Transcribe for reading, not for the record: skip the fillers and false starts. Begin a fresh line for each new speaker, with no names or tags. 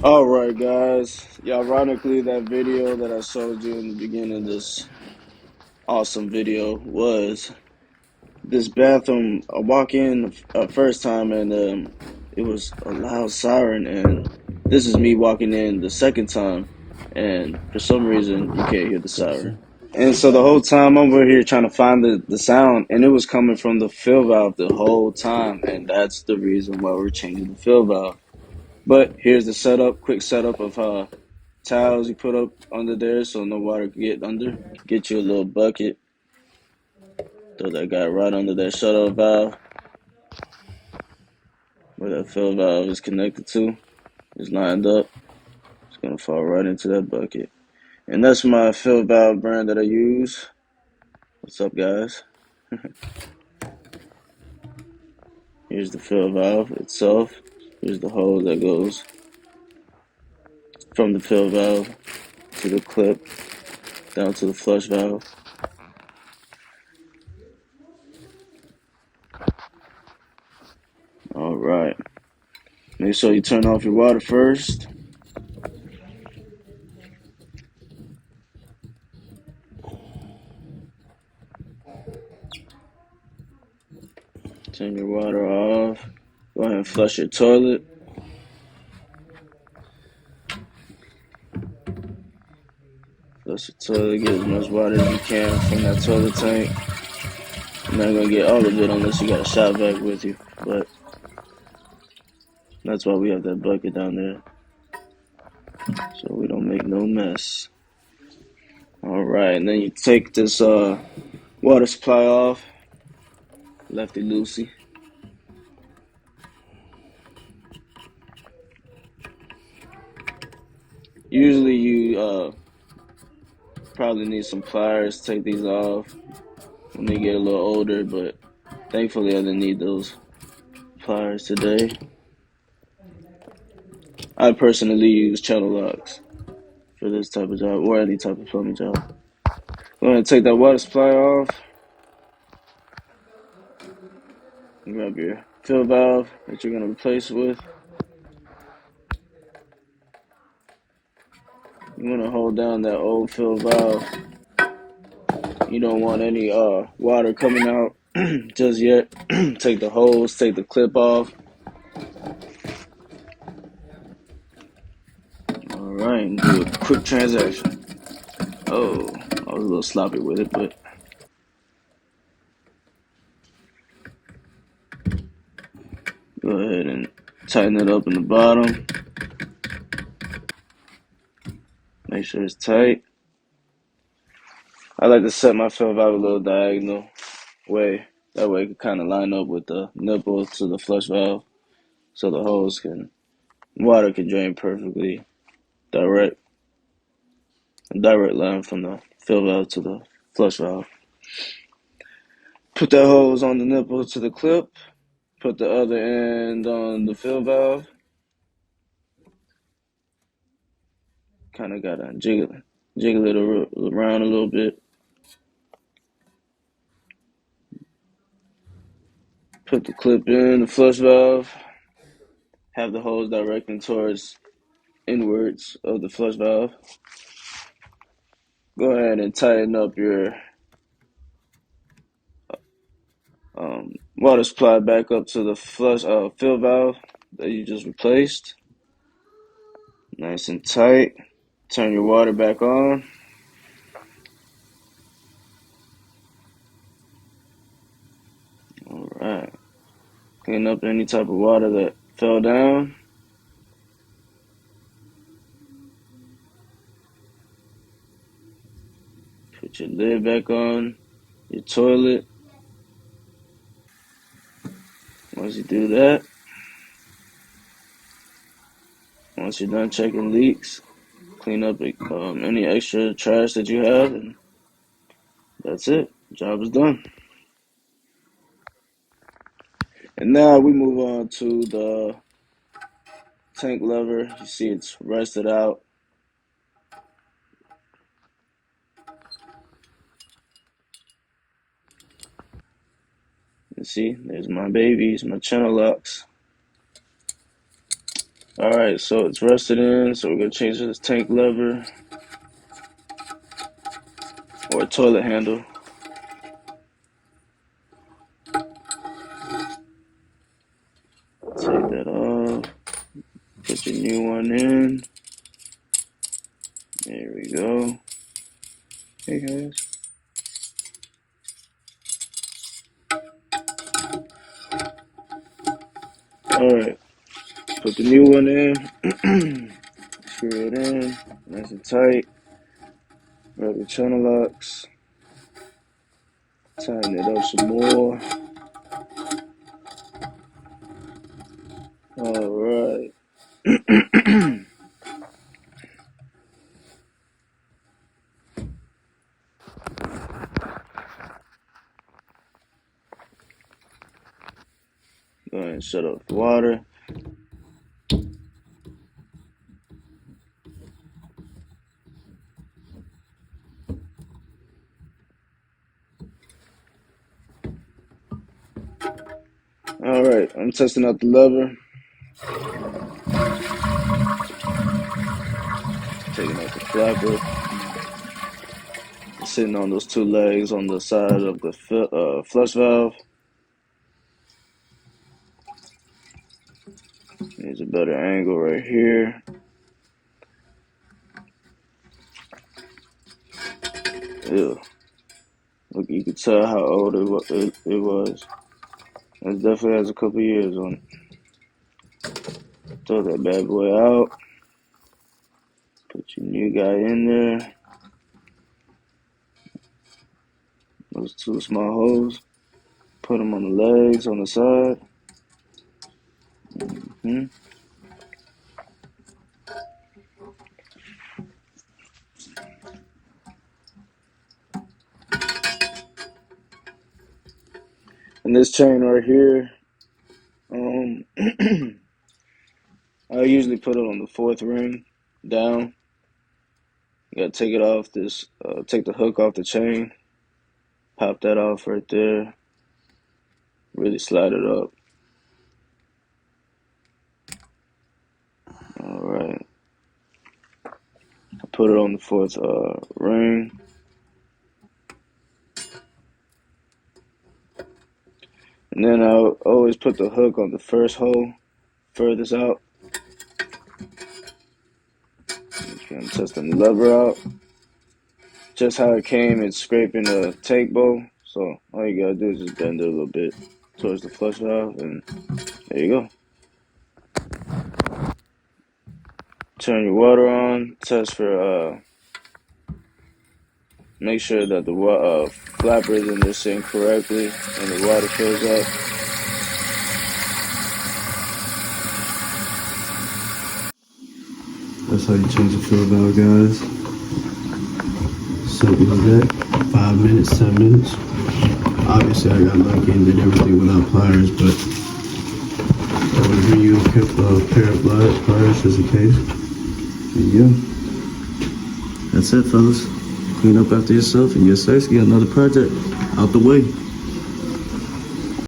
Alright guys, yeah, ironically that video that I showed you in the beginning of this awesome video was this bathroom. I walk in first time and it was a loud siren, and this is me walking in the second time, and for some reason you can't hear the siren. And so the whole time I'm over here trying to find the sound, and it was coming from the fill valve the whole time, and that's the reason why we're changing the fill valve. But here's the setup, quick setup of towels you put up under there so no water can get under. Get you a little bucket, throw that guy right under that shutoff valve where that fill valve is connected to. It's lined up. It's gonna fall right into that bucket. And that's my fill valve brand that I use. What's up, guys? Here's the fill valve itself. Here's the hose that goes from the fill valve to the clip down to the flush valve. All right. Make sure you turn off your water first. Turn your water off. Go ahead and flush your toilet. Flush your toilet. Get as much water as you can from that toilet tank. You're not gonna get all of it unless you got a shot vac with you. But that's why we have that bucket down there, so we don't make no mess. All right, and then you take this water supply off, lefty loosey. Usually you probably need some pliers to take these off when they get a little older, but thankfully I didn't need those pliers today. I personally use channel locks for this type of job or any type of plumbing job. Go ahead and take that water supply off. Grab your fill valve that you're going to replace with. You want to hold down that old fill valve. You don't want any water coming out just yet. Take the hose, take the clip off. Alright, and do a quick transaction. Oh, I was a little sloppy with it, but go ahead and tighten it up in the bottom. Make sure it's tight. I like to set my fill valve a little diagonal way. That way it can kind of line up with the nipple to the flush valve, so the water can drain perfectly direct. A direct line from the fill valve to the flush valve. Put that hose on the nipple to the clip. Put the other end on the fill valve. Kind of gotta jiggle it around a little bit. Put the clip in the flush valve. Have the hose directing towards inwards of the flush valve. Go ahead and tighten up your water supply back up to the fill valve that you just replaced. Nice and tight. Turn your water back on. All right. Clean up any type of water that fell down. Put your lid back on your toilet. Once you do that, once you're done checking leaks, clean up any extra trash that you have, and that's it. Job is done. And now we move on to the tank lever. You see it's rusted out. You see, there's my babies, my channel locks. Alright, so it's rusted in, so we're gonna change this tank lever or toilet handle. Take that off. Put your new one in. There we go. Hey guys. Alright, put the new one in. Screw it in, nice and tight. Grab your channel locks. Tighten it up some more. Alright. Go ahead and shut off the water. Alright, I'm testing out the lever. Taking out the flapper. Sitting on those two legs on the side of the flush valve. Needs a better angle right here. Ew. Look, you can tell how old it was. It definitely has a couple years on it. Throw that bad boy out. Put your new guy in there. Those two small holes. Put them on the legs on the side. And this chain right here, I usually put it on the 4th ring down. You gotta take it off this, take the hook off the chain, pop that off right there, really slide it up. Alright, I put it on the 4th ring. And then I'll always put the hook on the first hole, furthest out. Okay, I'm testing the lever out. Just how it came, it's scraping the tank bowl. So all you gotta do is just bend it a little bit towards the flush valve, and there you go. Turn your water on. Test for make sure that the flapper is in there sitting correctly and the water fills up.
That's how you change the fill valve, guys. Simple as that. 5 minutes, 10 minutes. Obviously, I got lucky and did everything without pliers, but I would bring you a pair of pliers just in case. There you go. That's it, fellas. Clean up after yourself, and yes, sir, get another project out the way.